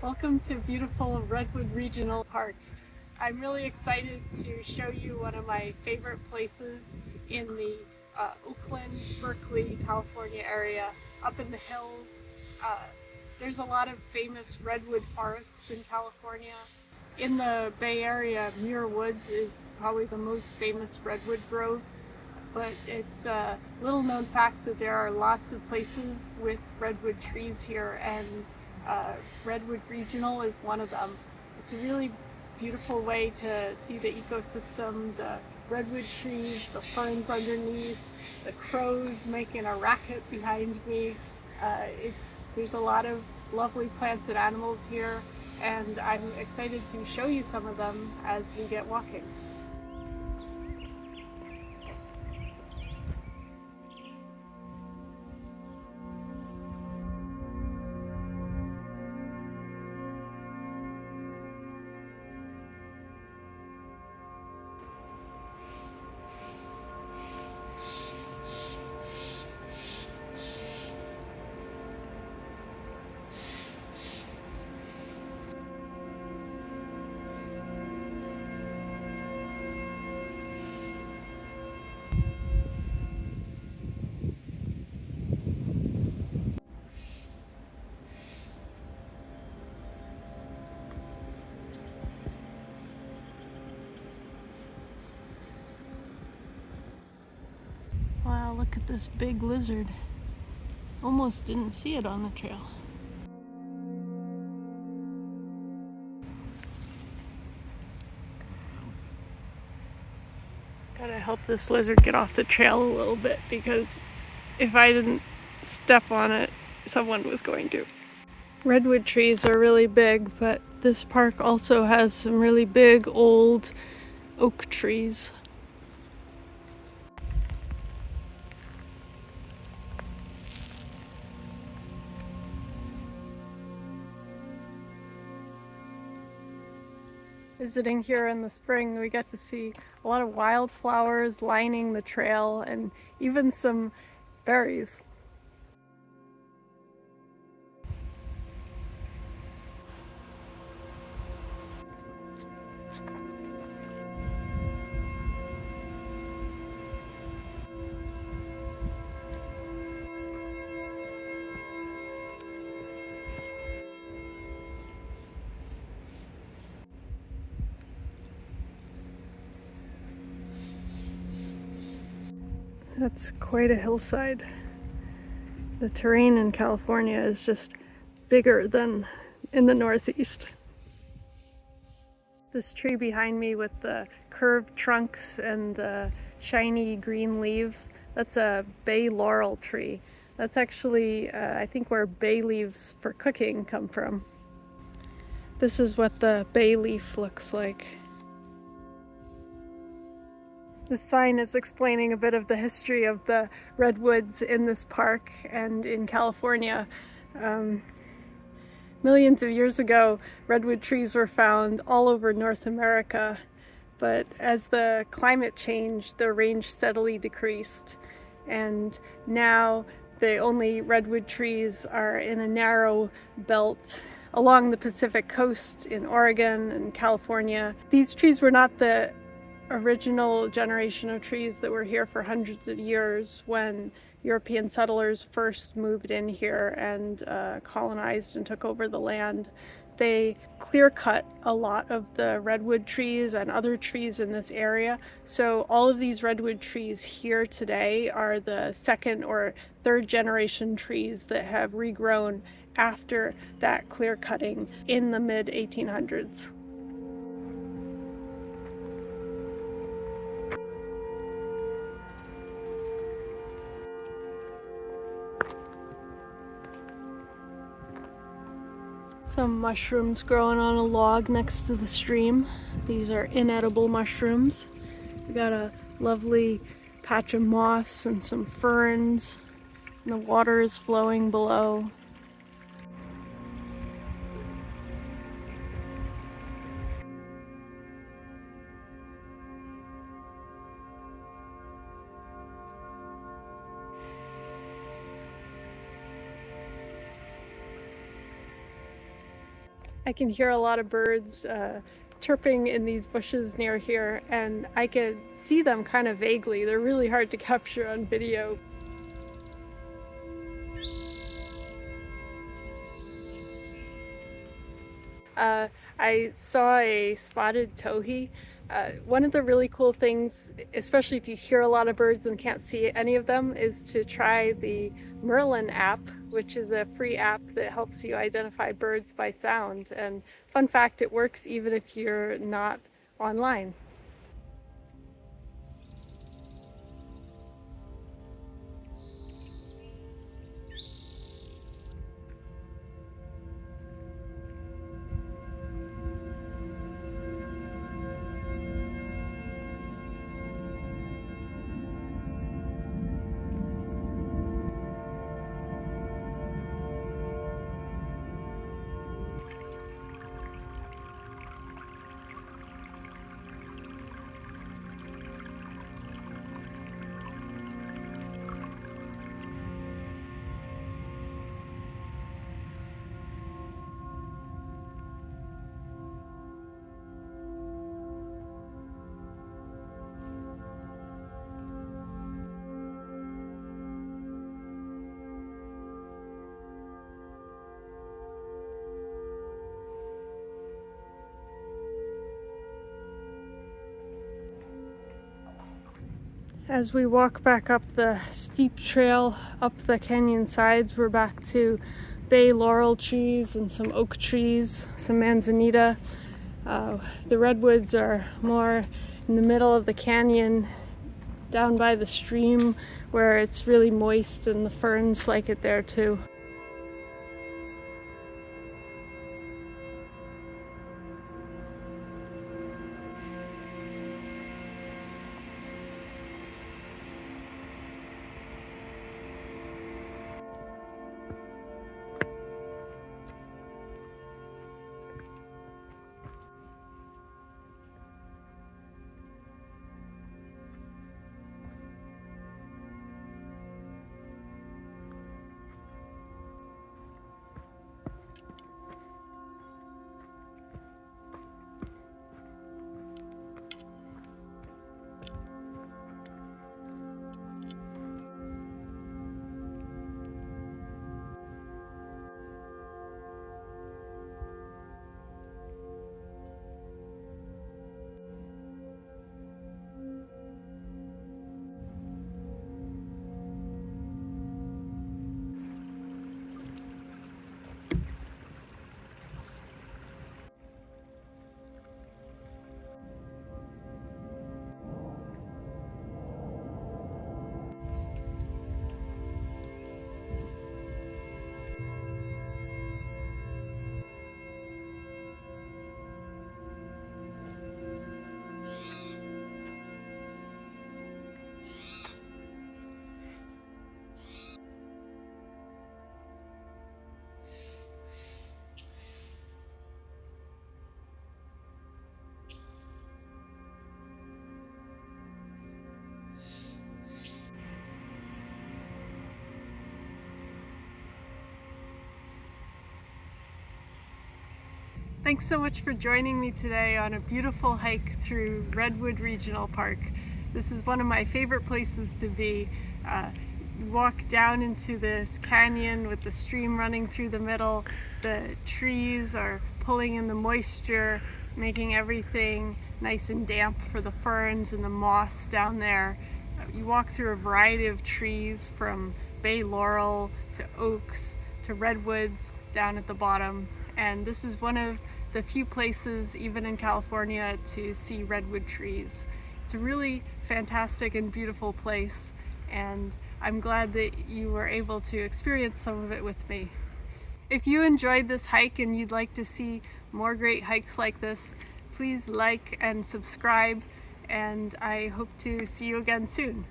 Welcome to beautiful Redwood Regional Park. I'm really excited to show you one of my favorite places in the Oakland, Berkeley, California area, up in the hills. Uh, there's a lot of famous redwood forests in California. In the Bay Area, Muir Woods is probably the most famous redwood grove, but it's a little known fact that there are lots of places with redwood trees here, and Redwood Regional is one of them. It's a really beautiful way to see the ecosystem, the redwood trees, the ferns underneath, the crows making a racket behind me. There's a lot of lovely plants and animals here, and I'm excited to show you some of them as we get walking. Wow, look at this big lizard. Almost didn't see it on the trail. Gotta help this lizard get off the trail a little bit, because if I didn't step on it, someone was going to. Redwood trees are really big, but this park also has some really big old oak trees. Visiting here in the spring, we get to see a lot of wildflowers lining the trail and even some berries. That's quite a hillside. The terrain in California is just bigger than in the Northeast. This tree behind me with the curved trunks and the shiny green leaves, that's a bay laurel tree. That's actually, I think, where bay leaves for cooking come from. This is what the bay leaf looks like. This sign is explaining a bit of the history of the redwoods in this park and in California. Millions of years ago, redwood trees were found all over North America, but as the climate changed, their range steadily decreased, and now the only redwood trees are in a narrow belt along the Pacific coast in Oregon and California. These trees were not the original generation of trees that were here for hundreds of years when European settlers first moved in here and colonized and took over the land. They clear-cut a lot of the redwood trees and other trees in this area. So all of these redwood trees here today are the second or third generation trees that have regrown after that clear-cutting in the mid-1800s. Some mushrooms growing on a log next to the stream. These are inedible mushrooms. We got a lovely patch of moss and some ferns, and the water is flowing below. I can hear a lot of birds chirping in these bushes near here, and I could see them kind of vaguely. They're really hard to capture on video. I saw a spotted towhee. One of the really cool things, especially if you hear a lot of birds and can't see any of them, is to try the Merlin app, which is a free app that helps you identify birds by sound. And fun fact, it works even if you're not online. As we walk back up the steep trail up the canyon sides, we're back to bay laurel trees and some oak trees, some manzanita. The redwoods are more in the middle of the canyon, down by the stream where it's really moist, and the ferns like it there too. Thanks so much for joining me today on a beautiful hike through Redwood Regional Park. This is one of my favorite places to be. You walk down into this canyon with the stream running through the middle. The trees are pulling in the moisture, making everything nice and damp for the ferns and the moss down there. You walk through a variety of trees, from bay laurel to oaks to redwoods down at the bottom. And this is one of the few places, even in California, to see redwood trees. It's a really fantastic and beautiful place, and I'm glad that you were able to experience some of it with me. If you enjoyed this hike and you'd like to see more great hikes like this, please like and subscribe, and I hope to see you again soon.